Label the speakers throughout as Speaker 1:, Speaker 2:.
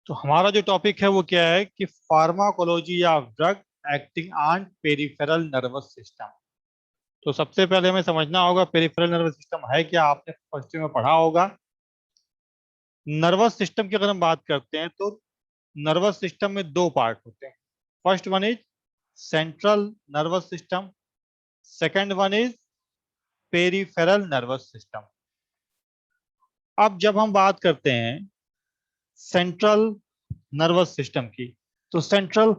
Speaker 1: तो हमारा जो टॉपिक है वो क्या है कि pharmacology of drug acting on peripheral nervous system. तो सबसे पहले हमें समझना होगा पेरिफेरल नर्वस सिस्टम है क्या। आपने फर्स्ट में पढ़ा होगा। नर्वस सिस्टम की अगर हम बात करते हैं तो नर्वस सिस्टम में दो पार्ट होते हैं। First one is central nervous system, second one is peripheral nervous system. अब जब हम बात करते हैं सेंट्रल नर्वस सिस्टम की, तो सेंट्रल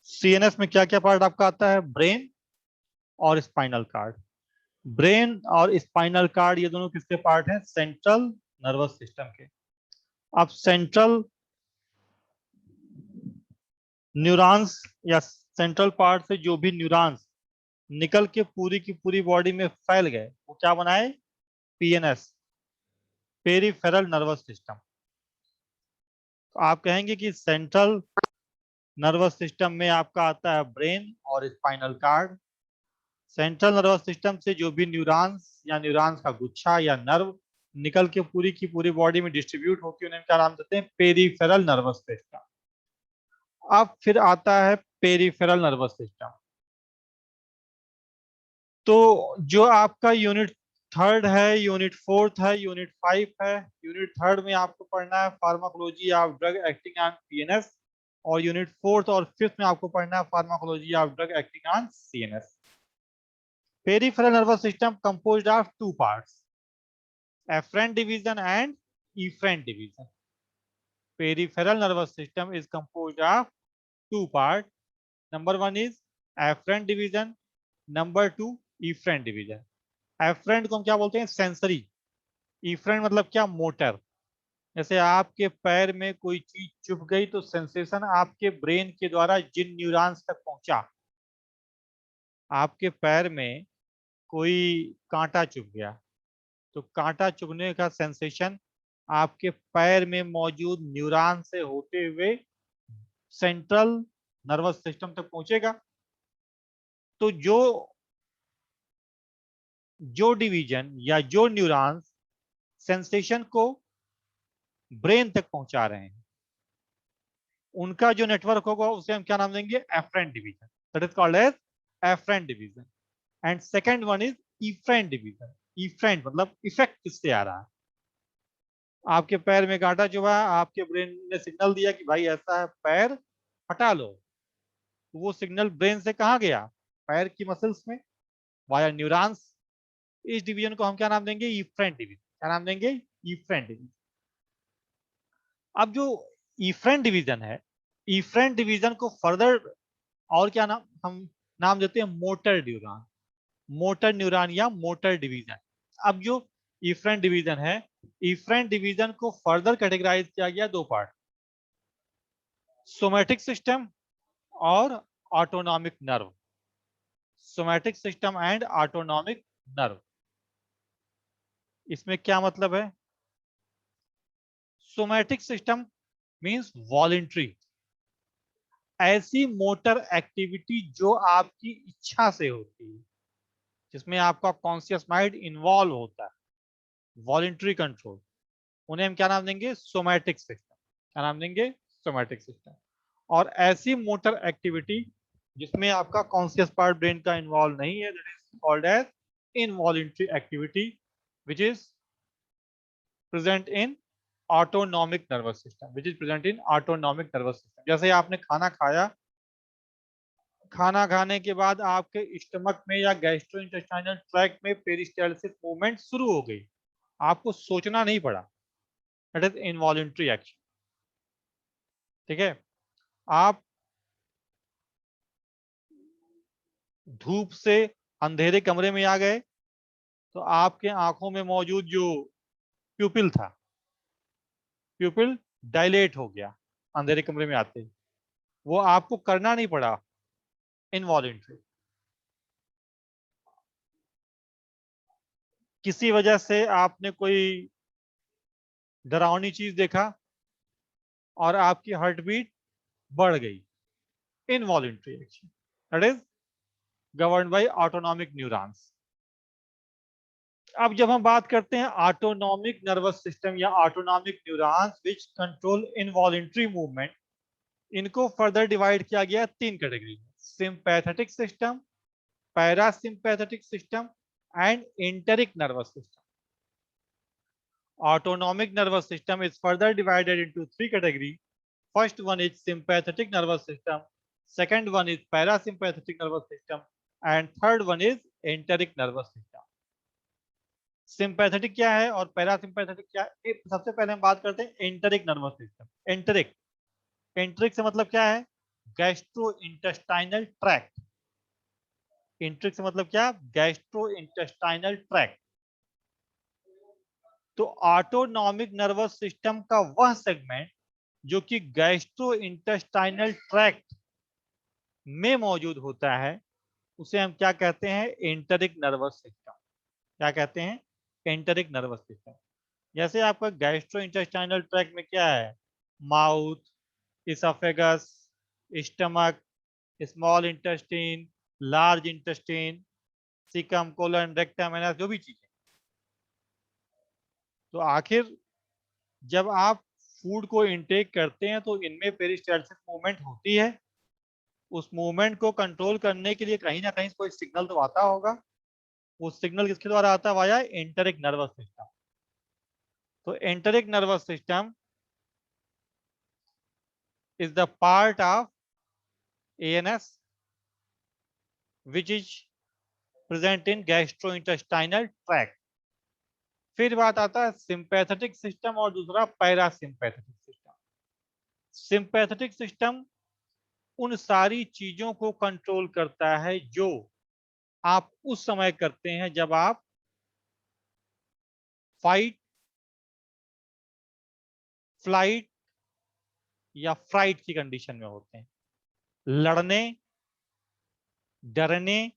Speaker 1: सीएनएस में क्या क्या पार्ट आपका आता है? ब्रेन और स्पाइनल कार्ड। ब्रेन और स्पाइनल कार्ड ये दोनों किसके पार्ट हैं? सेंट्रल नर्वस सिस्टम के। अब सेंट्रल न्यूरॉन्स या सेंट्रल पार्ट से जो भी न्यूरॉन्स निकल के पूरी की पूरी बॉडी में फैल गए वो क्या बनाए? PNS, peripheral nervous system. तो आप कहेंगे कि सेंट्रल नर्वस सिस्टम में आपका आता है ब्रेन और spinal cord. Central nervous system से जो भी न्यूरॉन्स या न्यूरॉन्स का गुच्छा या नर्व निकल के पूरी की पूरी बॉडी में डिस्ट्रीब्यूट होती है उन्हें क्या नाम देते हैं? Peripheral nervous system. अब फिर आता है पेरिफेरल नर्वस सिस्टम। तो जो आपका यूनिट थर्ड है, यूनिट फोर्थ है, यूनिट फाइव है। यूनिट थर्ड में आपको पढ़ना है pharmacology of drug acting on PNS, और यूनिट फोर्थ और फिफ्थ में आपको पढ़ना है pharmacology of drug acting on CNS. Peripheral nervous system composed of two parts, afferent division and efferent division. Peripheral nervous system is composed of two parts. Number one is afferent division, number two efferent division. Afferent को हम क्या बोलते हैं? Sensory. efferent मतलब क्या? Motor. जैसे आपके पैर में कोई चीज चुभ गई तो सेंसेशन आपके ब्रेन के द्वारा जिन न्यूरॉन्स तक पहुंचा। आपके पैर में कोई कांटा चुभ गया तो कांटा चुभने का सेंसेशन आपके पैर में मौजूद न्यूरॉन से होते हुए सेंट्रल नर्वस सिस्टम तक पहुंचेगा। तो जो डिवीजन या जो न्यूरॉन्स सेंसेशन को ब्रेन तक पहुंचा रहे हैं उनका जो नेटवर्क होगा उसे हम क्या नाम देंगे? Afferent division. That is called as afferent division. And second one is efferent division. Efferent मतलब इफेक्ट किससे आ रहा है? आपके पैर में कांटा चुभा, आपके ब्रेन ने सिग्नल दिया कि भाई ऐसा है, पैर हटा लो। वो सिग्नल ब्रेन से कहाँ गया? पैर की मसल्स में, वाया न्यूरॉन्स। इस डिवीजन को हम क्या नाम देंगे? Efferent division. क्या नाम देंगे? Efferent division. अब जो इफरेंट डिवीजन है, इफरेंट डिवीजन को फर्दर और क्या नाम हम नाम देते हैं? Motor neuron. मोटर न्यूरॉन या मोटर डिवीजन। अब जो इफरेंट डिवीजन है, इफरेंट डिवीजन को फर्दर कैटेगराइज किया गया दो पार्ट, सोमैटिक सिस्टम और autonomic nerve. Somatic system and autonomic nerve. इसमें क्या मतलब है? सोमैटिक सिस्टम मींस वॉलेंट्री, ऐसी मोटर एक्टिविटी जो आपकी इच्छा से होती है, जिसमें आपका कॉन्शियस माइंड इन्वॉल्व होता है, वॉलेंट्री कंट्रोल। उन्हें हम क्या नाम देंगे? Somatic system. क्या नाम देंगे? Somatic system. और ऐसी मोटर एक्टिविटी जिसमें आपका कॉन्शियस पार्ट ब्रेन का इन्वॉल्व नहीं है, that is called as involuntary activity which is present in autonomic nervous system. Which is present in autonomic nervous system. जैसे आपने खाना खाया, खाना खाने के बाद आपके स्टमक में या गैस्ट्रोइंटेस्टाइनल ट्रैक्ट में पेरिस्टालसिस मूवमेंट शुरू हो गई, आपको सोचना नहीं पड़ा। That is involuntary action. ठीक है। आप धूप से अंधेरे कमरे में आ गए तो आपके आंखों में मौजूद जो प्यूपिल था, प्यूपिल डायलेट हो गया अंधेरे कमरे में आते ही। वो आपको करना नहीं पड़ा, इनवॉलेंट्री। किसी वजह से आपने कोई डरावनी चीज देखा और आपकी हार्ट बीट बढ़ गई, involuntary action. That is governed bye autonomic neurons. अब जब हम बात करते हैं ऑटोनॉमिक नर्वस सिस्टम या autonomic neurons which control involuntary movement, इनको फर्दर डिवाइड किया गया 3 कैटेगरी में: sympathetic system, parasympathetic system and enteric nervous system. Autonomic nervous system is further divided into 3 categories. First one is sympathetic nervous system, second one is parasympathetic nervous system, and third one is enteric nervous system. Sympathetic क्या है और parasympathetic क्या है? सबसे पहले हम बात करते हैं enteric nervous system. Enteric, enteric से मतलब क्या है? Gastro intestinal tract. एंटेरिक से मतलब क्या? Gastro intestinal tract. तो ऑटोनॉमिक नर्वस सिस्टम का वह सेगमेंट जो कि गैस्ट्रो इंटेस्टाइनल ट्रैक्ट में मौजूद होता है, उसे हम क्या कहते हैं? Enteric nervous system. क्या कहते हैं? Enteric nervous system. जैसे आपका गैस्ट्रो इंटेस्टाइनल ट्रैक्ट में क्या है? Mouth, oesophagus, stomach, small intestine, large intestine, caecum, colon, rectum, anus, जो भी चीजें. तो आखिर जब आप फूड को इनटेक करते हैं तो इनमें पेरिस्टाल्सिस मूवमेंट होती है. उस मूवमेंट को कंट्रोल करने के लिए कहीं ना कहीं कोई सिग्नल तो आता होगा. वो सिग्नल किसके द्वारा आता है? Via enteric nervous system. तो enteric nervous system is the part of ANS which is present in gastrointestinal tract. फिर बात आता है सिंपैथेटिक सिस्टम और दूसरा पैरासिम्पैथेटिक सिस्टम. सिंपैथेटिक सिस्टम उन सारी चीजों को कंट्रोल करता है जो आप उस समय करते हैं जब आप फाइट, फ्लाइट या फ्राइट की कंडीशन में होते हैं. लड़ने, डरने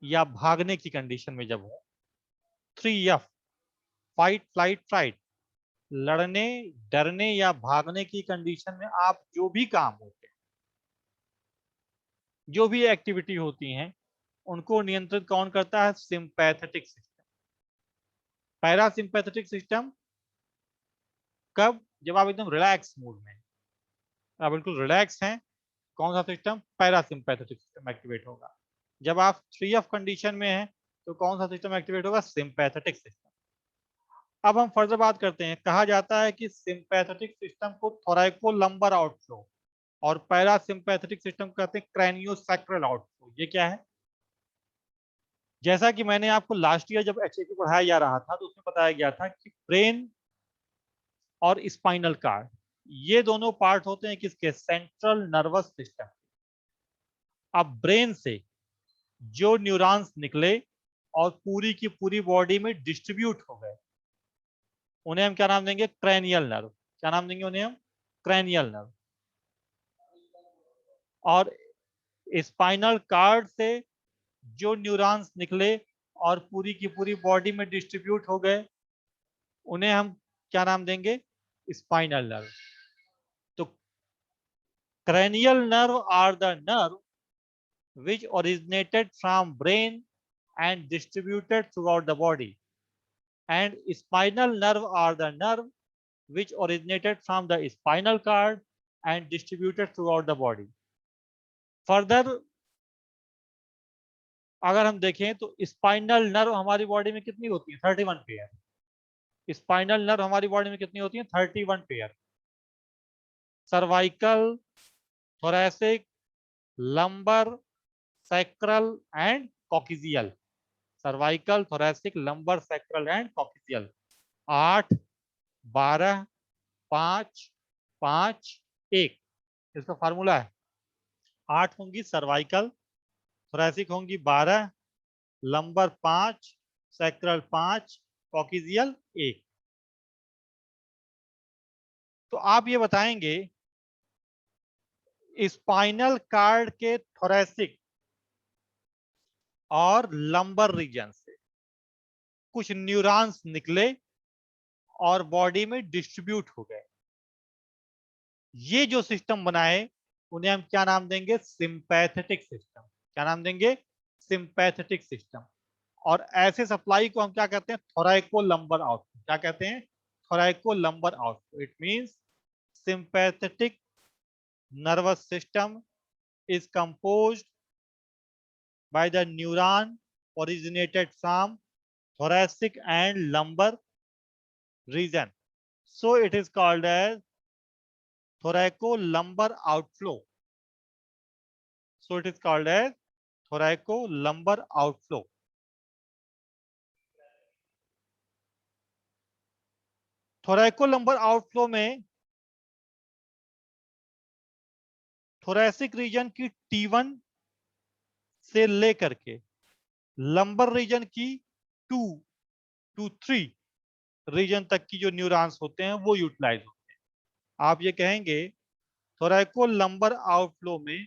Speaker 1: या भागने की कंडीशन में जब हो. 3F, fight, flight, freight. लड़ने, डरने या भागने की कंडीशन में आप जो भी काम होते हैं, जो भी एक्टिविटी होती हैं, उनको नियंत्रित कौन करता है? Sympathetic system. पैरासिम्पैथेटिक सिस्टम कब? जब आप एकदम रिलैक्स मूड में, आप बिल्कुल रिलैक्स हैं, कौन सा सिस्टम? पैरासिम्पैथेटिक सिस्टम एक्टिवेट होगा. जब आप 3F कंडीशन में हैं तो कौन सा सिस्टम एक्टिवेट होगा? Sympathetic system. अब हम फर्दर बात करते हैं. कहा जाता है कि सिंपैथेटिक सिस्टम को थोरैकोलंबर आउटफ्लो और पैरासिम्पैथेटिक सिस्टम कहते हैं क्रैनियोसैक्रल आउटफ्लो. ये क्या है? जैसा कि मैंने आपको लास्ट ईयर जब एचएपी पढ़ाया जा रहा था तो उसमें बताया गया था कि ब्रेन और स्पाइनल कार्ड, ये दोनों पार्ट होते हैं किसके? Central nervous system. अब ब्रेन से जो न्यूरॉन्स निकले और पूरी की पूरी बॉडी में डिस्ट्रीब्यूट हो गए, उन्हें हम क्या नाम देंगे? Cranial nerve. क्या नाम देंगे उन्हें हम? Cranial nerve. और स्पाइनल कार्ड से जो न्यूरॉन्स निकले और पूरी की पूरी बॉडी में डिस्ट्रीब्यूट हो गए, उन्हें हम क्या नाम देंगे? Spinal nerve. तो cranial nerve are the nerve which originated from brain and distributed throughout the body, and spinal nerve are the nerve which originated from the spinal cord and distributed throughout the body. Further अगर हम देखें तो spinal nerve हमारी body में कितनी होती है? 31 pair. Spinal nerve हमारी बॉडी में कितनी होती है? 31 pair. Cervical, thoracic, lumbar, sacral and coxal. Cervical, thoracic, lumbar, sacral and coxal. 8, 12, 5, 5, 1 इसका फार्मूला है. 8 होंगी सर्वाइकल, थोरैसिक होंगी 12, लंबर 5, सैक्रल 5, कॉक्सियल 1. तो आप ये बताएंगे स्पाइनल कार्ड के थोरैसिक और लंबर रीजन से कुछ न्यूरॉन्स निकले और बॉडी में डिस्ट्रीब्यूट हो गए. ये जो सिस्टम बनाए उन्हें हम क्या नाम देंगे? Sympathetic system. क्या नाम देंगे? Sympathetic system. और ऐसे सप्लाई को हम क्या कहते हैं, थोरैको लंबर आउटफ्लो। क्या कहते हैं, थोरैको lumbar outflow. It means sympathetic nervous system is composed by the neuron originated from thoracic and lumbar region. So it is called as thoracolumbar outflow. So it is called as thoracolumbar outflow. thoracolumbar outflow में thoracic reason की T1 से लेकर के lumbar reason की 2 to 3 reason तक की जो neurons होते हैं वो यूटिलाइज होते हैं। आप ये कहेंगे थोरैकोलंबर आउटफ्लो में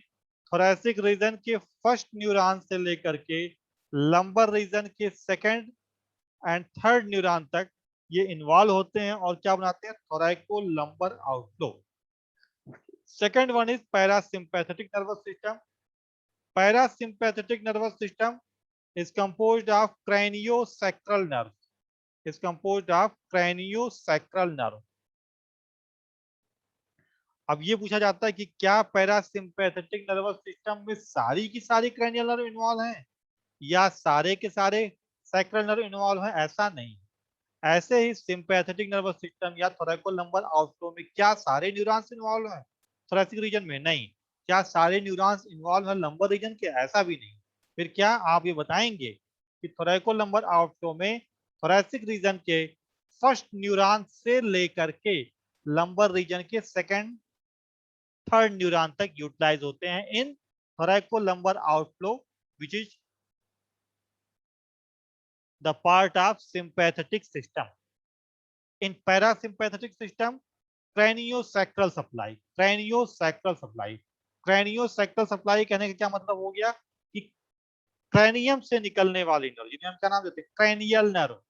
Speaker 1: थोरैसिक रीजन के फर्स्ट न्यूरॉन से लेकर के लंबर रीजन के सेकंड एंड थर्ड न्यूरॉन तक ये इन्वॉल्व होते हैं और क्या बनाते हैं, thoracolumbar outflow. Second one is parasympathetic nervous system. Parasympathetic nervous system is composed of craniosacral nerve. Is composed of craniosacral nerve. अब ये पूछा जाता है कि क्या पैरासिम्पैथेटिक नर्वस सिस्टम में सारी की सारी क्रैनियल नर्व इन्वॉल्व हैं या सारे के सारे सैक्रल नर्व इन्वॉल्व हैं? ऐसा नहीं। ऐसे ही सिंपैथेटिक नर्वस सिस्टम या थोरैकोलंबर आउटफ्लो में क्या सारे न्यूरॉन्स इन्वॉल्व हैं थोरैसिक रीजन में? नहीं। क्या सारे न्यूरॉन्स इन्वॉल्व हैं लंबर रीजन के? ऐसा भी नहीं। फिर क्या आप ये बताएंगे कि थोरैकोलंबर आउटफ्लो में थोरैसिक रीजन के फर्स्ट न्यूरॉन से लेकर के लंबर रीजन के सेकंड थर्ड न्यूरॉन तक यूटिलाइज होते हैं in thoracolumbar outflow which is the part of sympathetic system. In parasympathetic system craniosacral supply, craniosacral supply, craniosacral supply कहने का क्या मतलब हो गया कि क्रैनियम से निकलने वाली नर्व, जिन्हें हम क्या नाम देते हैं, cranial nerve,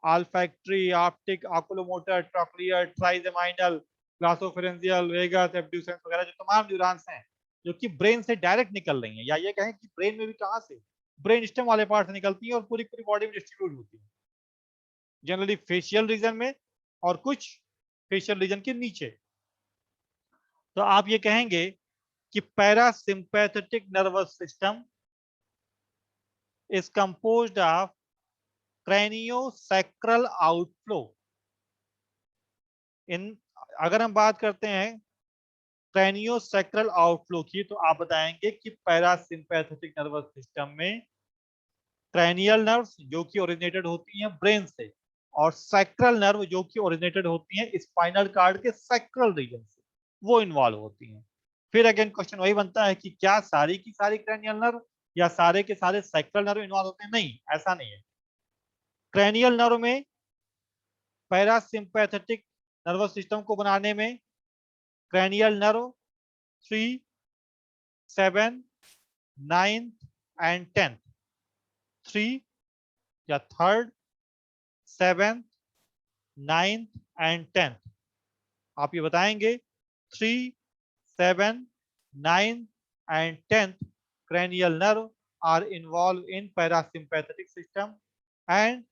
Speaker 1: olfactory, optic, oculomotor, trochlear, trigeminal, glossopharyngeal, vagus, abducens वगैरह जो तमाम न्यूरॉन्स हैं जो कि ब्रेन से डायरेक्ट निकल रही हैं, या ये कहें कि ब्रेन में भी कहां से, ब्रेन स्टेम वाले पार्ट से निकलती है और पूरी पूरी बॉडी में डिस्ट्रीब्यूट होती है, जनरली फेशियल रीजन में और कुछ फेशियल रीजन के नीचे। तो आप ये कहेंगे कि parasympathetic nervous system is composed of craniosacral outflow. इन अगर हम बात करते हैं क्रैनियोसैक्रल आउटफ्लो की, तो आप बताएंगे कि पैरासिम्पैथेटिक नर्वस सिस्टम में क्रैनियल नर्व्स जो कि ओरिजिनेटेड होती हैं ब्रेन से और सैक्रल नर्व जो कि ओरिजिनेटेड होती हैं स्पाइनल कार्ड के सैक्रल रीजन से, वो इन्वॉल्व होती हैं। फिर अगेन क्वेश्चन वही बनता है कि क्या सारी की सारी क्रैनियल नर्व या सारे के सारे सैक्रल नर्व इन्वॉल्व होते हैं? नहीं, ऐसा नहीं है। क्रैनियल नर्व में पैरासिम्पैथेटिक नर्वस सिस्टम को बनाने में क्रैनियल नर्व 3, 7, 9 एंड 10, 3 या थर्ड, 7, 9 एंड 10, आप ये बताएंगे 3, 7, 9 and 10th cranial nerve are involved in parasympathetic system, and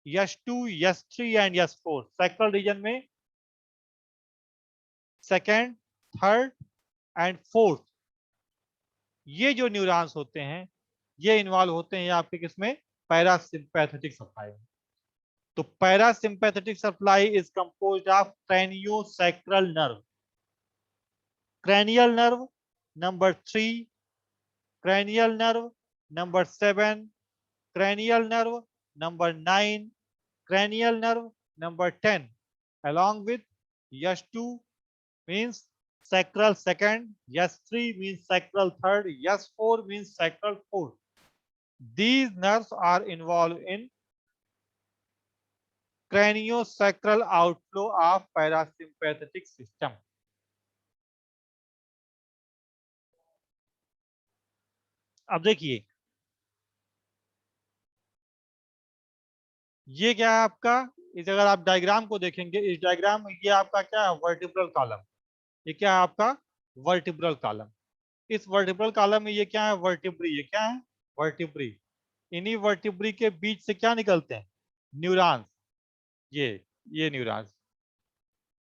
Speaker 1: S2, S3 and S4 sacral region में सेकेंड, थर्ड एंड फोर्थ ये जो न्यूरॉन्स होते हैं ये इन्वॉल्व होते हैं आपके किसमें, पैरासिम्पैथेटिक सप्लाई में। तो parasympathetic supply is composed of craniosacral nerve, cranial nerve number 3, cranial nerve number 7, cranial nerve number 9, cranial nerve number 10 along with S2 means sacral second, S3 means sacral third, S4 means sacral fourth. These nerves are involved in craniosacral outflow of parasympathetic system. अब देखिए ये क्या है आपका, इस अगर आप diagram को देखेंगे, इस डायग्राम में ये आपका क्या है, वर्टिब्रल कॉलम। ये क्या है आपका, वर्टिब्रल कॉलम। इस वर्टिब्रल कॉलम में ये क्या है, वर्टिब्री। ये क्या है, वर्टिब्री। इन्हीं वर्टिब्री के बीच से क्या निकलते हैं? न्यूरॉन्स। ये न्यूरॉन्स,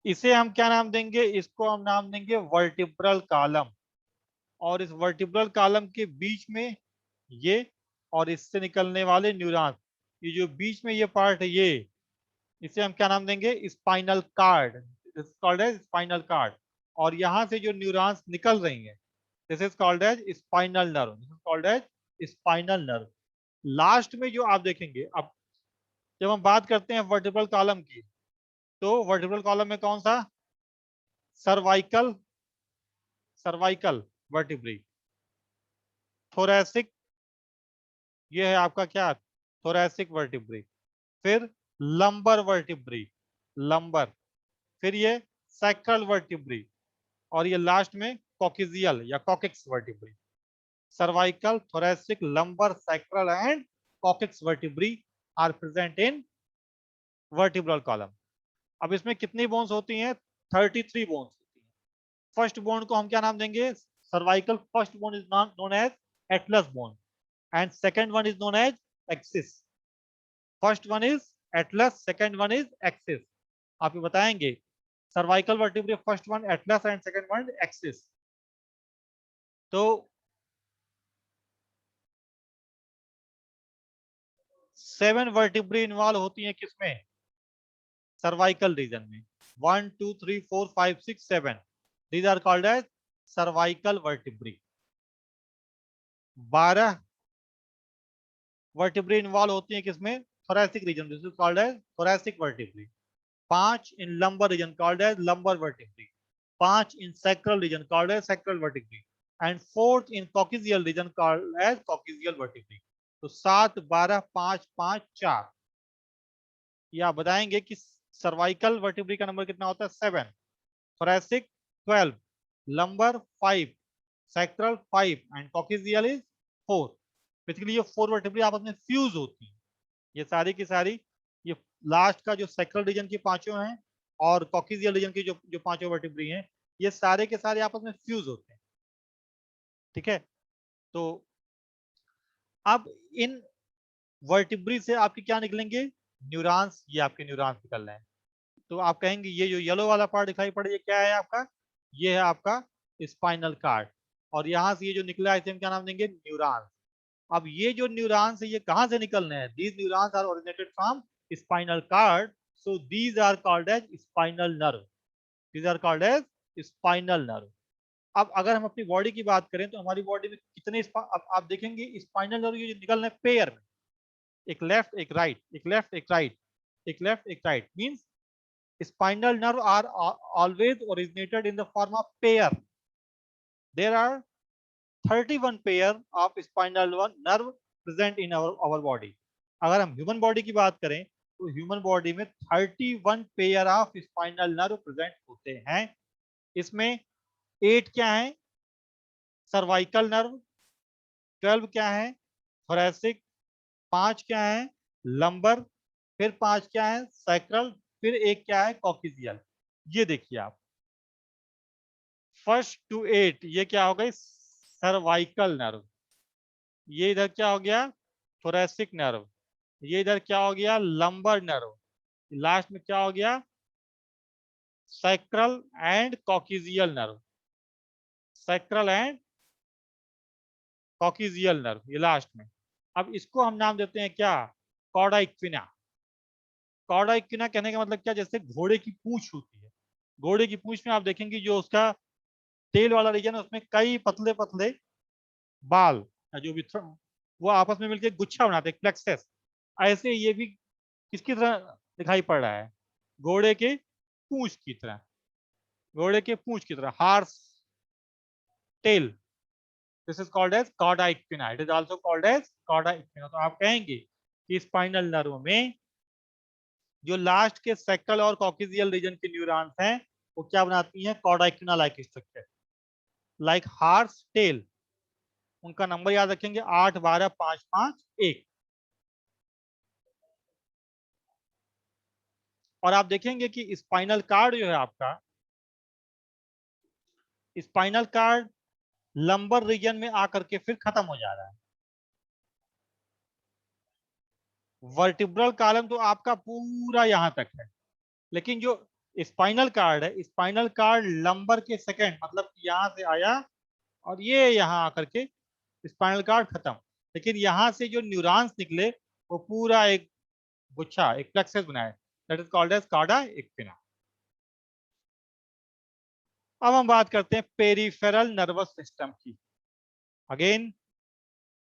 Speaker 1: इसे हम क्या नाम देंगे? इसको हम नाम देंगे वर्टिब्रल कॉलम। और इस वर्टिब्रल कॉलम के बीच में ये और इससे निकलने वाले न्यूरॉन्स, ये जो बीच में ये पार्ट है, ये इसे हम क्या नाम देंगे? Spinal cord. This is called as spinal cord. और यहां से जो न्यूरॉन्स निकल रही हैं, this is called as spinal nerve. This is called as spinal nerve. Last में जो आप देखेंगे, अब जब हम बात करते हैं वर्टिब्रल कॉलम की, तो वर्टिब्रल कॉलम में कौन सा? सर्वाइकल, सर्वाइकल वर्टिब्री, थोरैसिक, ये है आपका क्या? Thoracic vertebrae. फिर लंबर वर्टिब्री, लंबर। फिर ये सैक्रल वर्टिब्री। और ये लास्ट में कॉकिजियल या coccyx vertebrae. Cervical, thoracic, lumbar, sacral and coccyx vertebrae are present in vertebral column. अब इसमें कितनी बोन्स होती हैं? 33 बोन्स होती हैं। फर्स्ट बोन को हम क्या नाम देंगे? Cervical first bone is known as atlas bone, and second one is known as axis. First one is atlas, second one is axis. आप ये बताएंगे cervical vertebrae first one atlas and second one axis. तो 7 vertebrae involve होती हैं किसमें? Cervical region में। 1 2 3 4 5 6 7, these are called as cervical vertebrae। 12 vertebrae involve होती हैं किसमें? thoracic region, this is called as thoracic vertebrae। 5 in lumbar region called as lumbar vertebrae। 5 in sacral region called as sacral vertebrae, and 4th in coccygeal region called as coccygeal vertebrae। तो 7 12 5 5 4। ये आप बताएंगे कि cervical vertebrae का number कितना होता है? 7, thoracic 12, lumbar 5, sacral 5 and coccygeal is 4। Basically ये 4 वर्टिब्री आपस में फ्यूज होती हैं। ये सारी की सारी, ये लास्ट का जो सैक्रल रीजन की पांचों हैं और कॉक्सियल रीजन की जो जो पांचों वर्टिब्री हैं, ये सारे के सारे आपस में फ्यूज होते हैं। ठीक है, तो अब इन वर्टिब्री से आपके क्या निकलेंगे? न्यूरॉन्स। ये आपके न्यूरॉन्स निकल रहे हैं। तो आप कहेंगे ये जो येलो वाला पार्ट दिखाई पड़े, ये क्या है आपका? ये है आपका स्पाइनल कार्ड। और यहां से ये जो निकला है इसे हम क्या नाम देंगे? न्यूरॉन्स। अब ये जो न्यूरॉन्स है ये कहां से निकलने हैं? These neurons are originated from spinal cord, so these are called as spinal nerve. These are called as spinal nerve. अब अगर हम अपनी बॉडी की बात करें तो हमारी बॉडी में कितने अब आप देखेंगे स्पाइनल नर्व ये निकल रहे हैं पेयर में, एक लेफ्ट एक राइट, एक लेफ्ट एक राइट, एक लेफ्ट एक right. Means spinal nerve are always originated in the form of pair. There are 31 pair of spinal nerve present in our body। अगर हम ह्यूमन बॉडी की बात करें तो ह्यूमन बॉडी में 31 pair of spinal nerve present होते हैं। इसमें 8 क्या है? Cervical nerve. 12 क्या है? थोरैसिक। 5 क्या है? लंबर। फिर 5 क्या है? सैक्रल। फिर एक क्या है? कॉक्सियल। ये देखिए आप, फर्स्ट टू 8 ये क्या हो गई? Cervical nerve. ये इधर क्या हो गया? Thoracic nerve. ये इधर क्या हो गया? Lumbar nerve. लास्ट में क्या हो गया? Sacral and coxal nerve. Sacral and coxal nerve, ये लास्ट में। अब इसको हम नाम देते हैं क्या? Chorda equina. कॉर्डा इक्विना कहने का मतलब क्या? जैसे घोड़े की पूंछ होती है, घोड़े की पूंछ में आप देखेंगे जो उसका तेल वाला रीजन है उसमें कई पतले पतले बाल या जो भी वो आपस में मिलकर गुच्छा बनाते हैं, प्लेक्सस। ऐसे ये भी किसकी तरह दिखाई पड़ रहा है? घोड़े के पूंछ की तरह, घोड़े के पूंछ की तरह, horse tail. This is called as cauda equina. It is also called as cauda equina. तो आप कहेंगे कि स्पाइनल नर्व में जो लास्ट के सैक्रल और कॉक्सियल रीजन के न्यूरॉन्स हैं वो क्या बनाती हैं? Cauda equina like structure, like horse tail. उनका नंबर याद रखेंगे 8 12 5 5 1। और आप देखेंगे कि स्पाइनल कार्ड जो है आपका, स्पाइनल कार्ड लंबर रीजन में आकर के फिर खत्म हो जा रहा है। वर्टिब्रल कॉलम तो आपका पूरा यहां तक है, लेकिन जो स्पाइनल कार्ड है, स्पाइनल कार्ड लंबर के सेकंड, मतलब यहां से आया और ये यहां आकर के स्पाइनल कार्ड खत्म, लेकिन यहां से जो न्यूरॉन्स निकले वो पूरा एक गुच्छा, एक प्लेक्सस बनाए, दैट इज कॉल्ड एज कार्डा इक्विना। अब हम बात करते हैं पेरिफेरल नर्वस सिस्टम की। Again,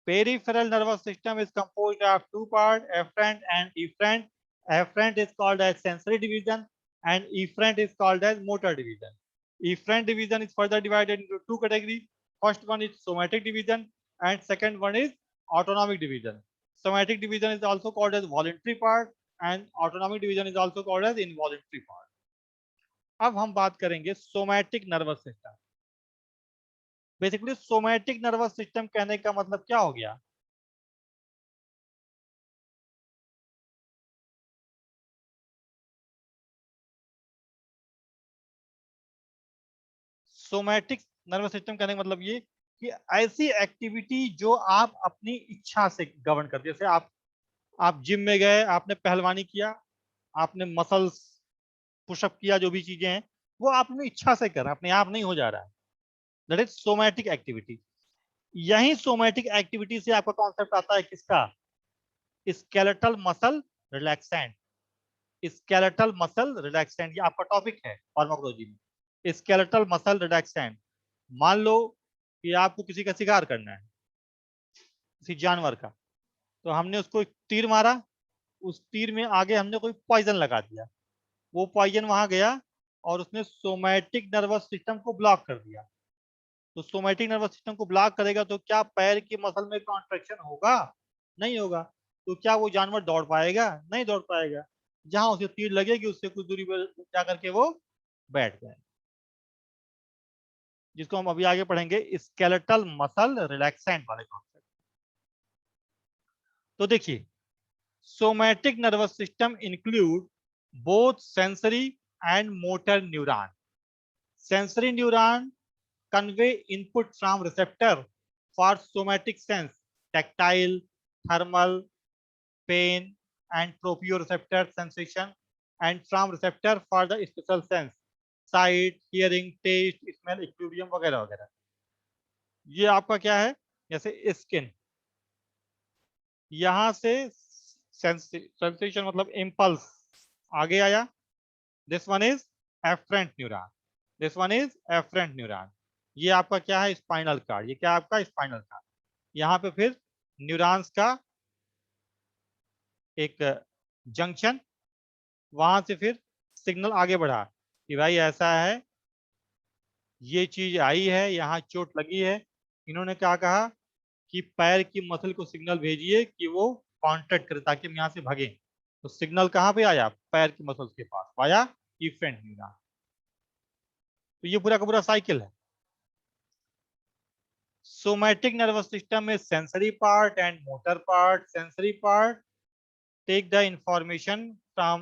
Speaker 1: peripheral nervous system is composed of two parts, afferent and efferent. Afferent is called as sensory division and efferent is called as motor division. Efferent division is further divided into two categories. First one is somatic division and second one is autonomic division. Somatic division is also called as voluntary part and autonomic division is also called as involuntary part. अब हम बात करेंगे somatic nervous system. Basically somatic nervous system कहने का मतलब क्या हो गया? सोमैटिक नर्वस सिस्टम कहने का मतलब ये कि ऐसी एक्टिविटी जो आप अपनी इच्छा से गवर्न करते हैं। जैसे आप जिम में गए, आपने पहलवानी किया, आपने मसल्स पुशअप किया, जो भी चीजें हैं वो आप अपनी इच्छा से कर रहे हैं, अपने आप नहीं हो जा रहा है, दैट इज सोमैटिक एक्टिविटी। यही सोमैटिक एक्टिविटी से आपका कॉन्सेप्ट आता है किसका? Skeletal muscle relaxant. Skeletal muscle relaxant ये आपका टॉपिक है फार्माकोलॉजी में, स्केलेटल मसल रिलैक्सेंट। मान लो कि आपको किसी का शिकार करना है, किसी जानवर का, तो हमने उसको एक तीर मारा, उस तीर में आगे हमने कोई पॉइजन लगा दिया, वो पॉइजन वहां गया और उसने सोमैटिक नर्वस सिस्टम को ब्लॉक कर दिया। तो सोमैटिक नर्वस सिस्टम को ब्लॉक करेगा तो क्या पैर की मसल में कॉन्ट्रैक्शन होगा? नहीं होगा। तो क्या वो जानवर दौड़ पाएगा? नहीं दौड़ पाएगा। जहां उसे तीर लगेगी उससे कुछ दूरी पर जाकर के वो बैठ जाए, जिसको हम अभी आगे पढ़ेंगे स्केलेटल मसल रिलैक्सेंट वाले कॉन्सेप्ट। तो देखिए, somatic nervous system include both sensory and motor neuron. Sensory neuron convey input from receptor for somatic sense, tactile, thermal, pain and proprioceptor sensation, and from receptor for the special sense, sight, hearing, taste, smell, equilibrium वगैरह वगैरह। ये आपका क्या है? जैसे skin, यहां से sensation मतलब इम्पल्स आगे आया, this one is efferent neuron, this one is efferent neuron. ये आपका क्या है? Spinal cord. ये क्या आपका? Spinal cord. यहाँ पे फिर न्यूरॉन्स का एक जंक्शन, वहां से फिर सिग्नल आगे बढ़ा कि भाई ऐसा है, ये चीज आई है, यहाँ चोट लगी है। इन्होंने क्या कहा कि पैर की मसल को सिग्नल भेजिए कि वो कॉन्ट्रैक्ट करे ताकि हम यहाँ से भागे। तो सिग्नल कहाँ पे आया? पैर की मसल्स के पास आया, इफेंट न्यूरॉन। तो ये पूरा का पूरा साइकिल है। सोमैटिक नर्वस सिस्टम में sensory part and motor part. Sensory part take the information from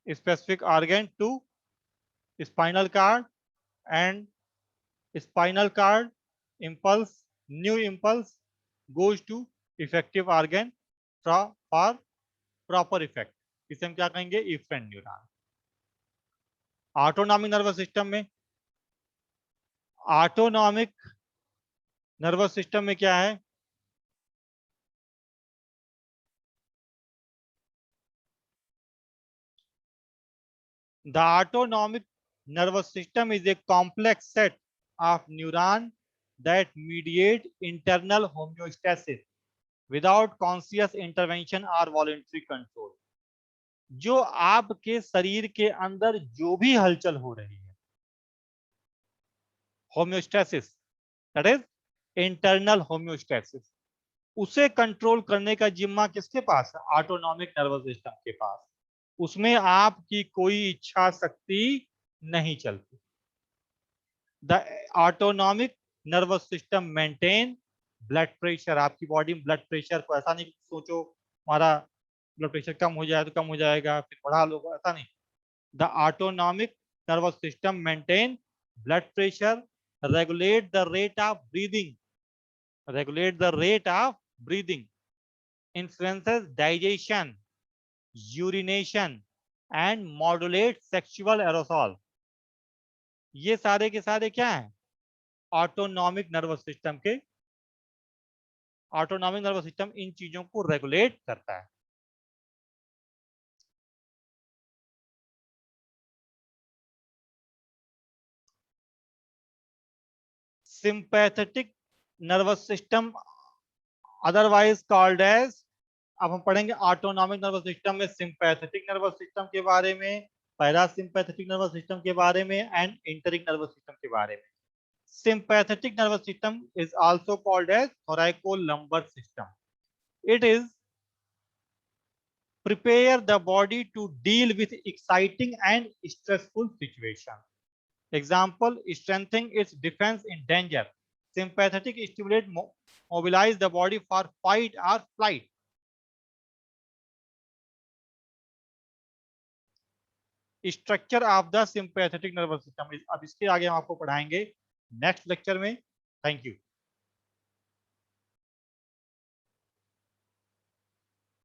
Speaker 1: specific organ to spinal cord and spinal cord impulse, new impulse goes to effective organ for proper effect। इसे हम क्या कहेंगे? इफेंट neuron. Autonomic nervous system में, autonomic nervous system में क्या है? The autonomic nervous system is a complex set of neurons that mediate internal homeostasis without conscious intervention or voluntary control। जो आपके शरीर के अंदर जो भी हलचल हो रही है, homeostasis, that is internal homeostasis, उसे कंट्रोल करने का जिम्मा किसके पास है? ऑटोनॉमिक नर्वस सिस्टम के पास। उसमें आपकी कोई इच्छा शक्ति नहीं चलती। The autonomic nervous system maintain blood pressure. आपकी बॉडी में ब्लड प्रेशर को ऐसा नहीं सोचो हमारा ब्लड प्रेशर कम हो जाए तो कम हो जाएगा फिर बढ़ा लो, ऐसा नहीं। The autonomic nervous system maintain blood pressure, regulate the rate of breathing, regulate the rate of breathing, influences digestion, urination and modulate sexual arousal. ये सारे के सारे क्या हैं? ऑटोनॉमिक नर्वस सिस्टम के, ऑटोनॉमिक नर्वस सिस्टम इन चीजों को रेगुलेट करता है। Sympathetic nervous system otherwise called as, अब हम पढ़ेंगे ऑटोनॉमिक नर्वस सिस्टम में सिंपैथेटिक नर्वस सिस्टम के बारे में, पैरासिम्पैथेटिक नर्वस सिस्टम के बारे में एंड एंटरिक नर्वस सिस्टम के बारे में। Sympathetic nervous system is also called as thoracolumbar system. It is prepare the body to deal with exciting and stressful situation. Example, strengthening its defense in danger. Sympathetic stimulate mobilize the body for fight or flight. Structure of the sympathetic nervous system. अब इसके आगे हम आपको पढ़ाएंगे next lecture में। Thank you.